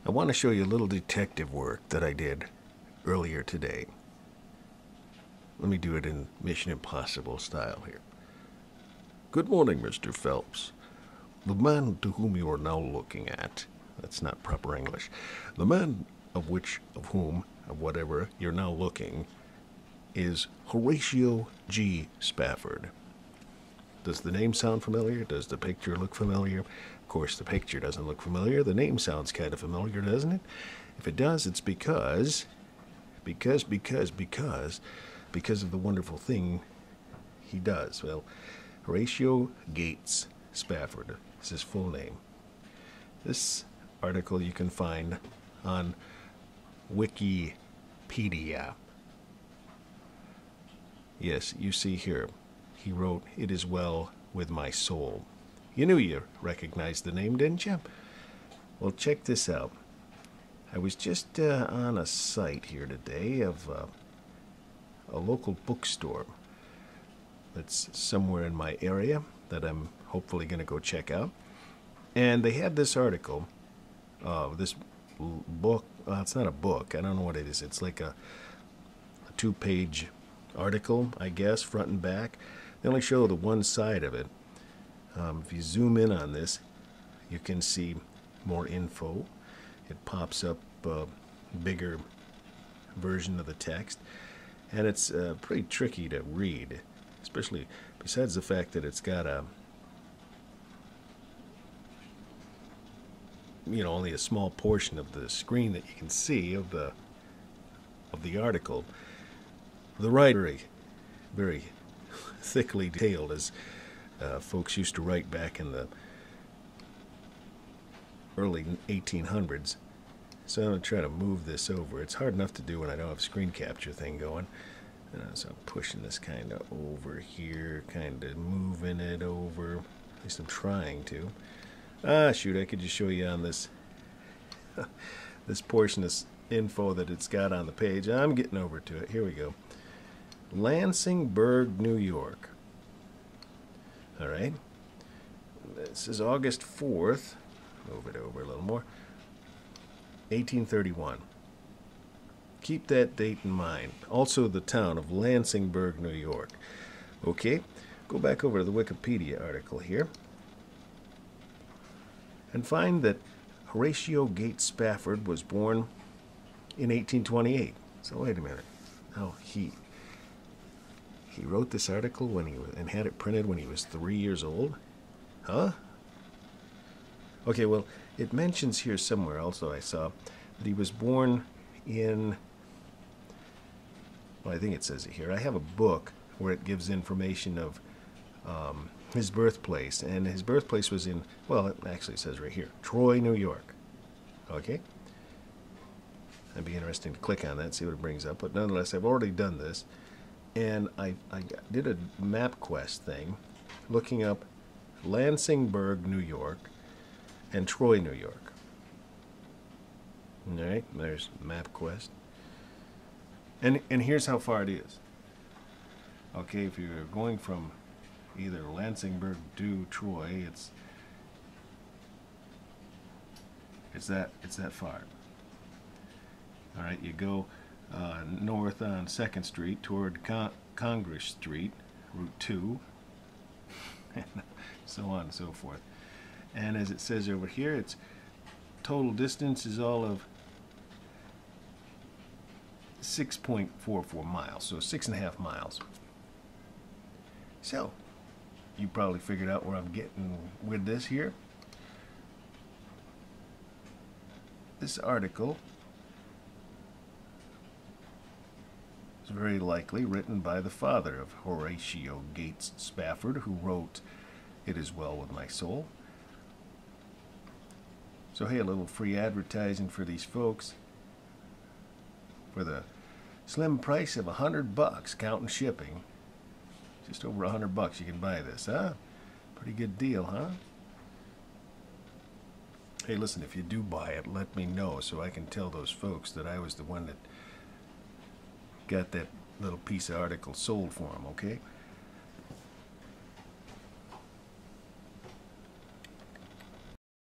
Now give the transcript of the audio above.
I want to show you a little detective work that I did earlier today. Let me do it in Mission Impossible style here. Good morning, Mr. Phelps. The man to whom you are now looking at, that's not proper English, the man of whatever you're now looking, is Horatio G. Spafford. Does the name sound familiar? Does the picture look familiar? Of course, the picture doesn't look familiar. The name sounds kind of familiar, doesn't it? If it does, it's because of the wonderful thing he does. Well, Horatio Gates Spafford is his full name. This article you can find on Wikipedia. Yes, you see here, he wrote, "It is well with my soul." You knew you recognized the name, didn't you? Well, check this out. I was just on a site here today of a local bookstore that's somewhere in my area that I'm hopefully going to go check out. And they had this article, this book. It's not a book. I don't know what it is. It's like a two-page article, I guess, front and back. They only show the one side of it. If you zoom in on this, you can see more info. It pops up a bigger version of the text, and it's pretty tricky to read, especially besides the fact that it's got only a small portion of the screen that you can see of the article. The writer very, very thickly detailed, as folks used to write back in the early 1800s. So I'm going to try to move this over. It's hard enough to do when I don't have a screen capture thing going. So I'm pushing this kind of over here, kind of moving it over. At least I'm trying to. Shoot, I could just show you on this this portion of info that it's got on the page. I'm getting over to it. Here we go. Lansingburgh, New York. All right. This is August 4th. Move it over a little more. 1831. Keep that date in mind. Also the town of Lansingburgh, New York. Okay, go back over to the Wikipedia article here and find that Horatio Gates Spafford was born in 1828. So wait a minute. Oh, he wrote this article when he was, and had it printed when he was 3 years old? Huh? Okay, well, it mentions here somewhere also I saw that he was born in, well, I think it says it here. I have a book where it gives information of his birthplace, and his birthplace was in, well, it actually says right here, Troy, New York. Okay? That'd be interesting to click on that, see what it brings up, but nonetheless, I've already done this. And I did a MapQuest thing, looking up Lansingburgh, New York, and Troy, New York. All right, there's MapQuest. And here's how far it is. Okay, if you're going from either Lansingburgh to Troy, it's that far. All right, you go north on 2nd Street toward Congress Street, Route 2, and so on and so forth. And as it says over here, its total distance is all of 6.44 miles, so 6.5 miles. So, you probably figured out where I'm getting with this here. This article is very likely written by the father of Horatio Gates Spafford, who wrote "It Is Well With My Soul." So hey, a little free advertising for these folks. For the slim price of $100, counting shipping, just over $100 you can buy this, huh? Pretty good deal, huh? Hey, listen, if you do buy it, let me know so I can tell those folks that I was the one that got that little piece of article sold for them, okay?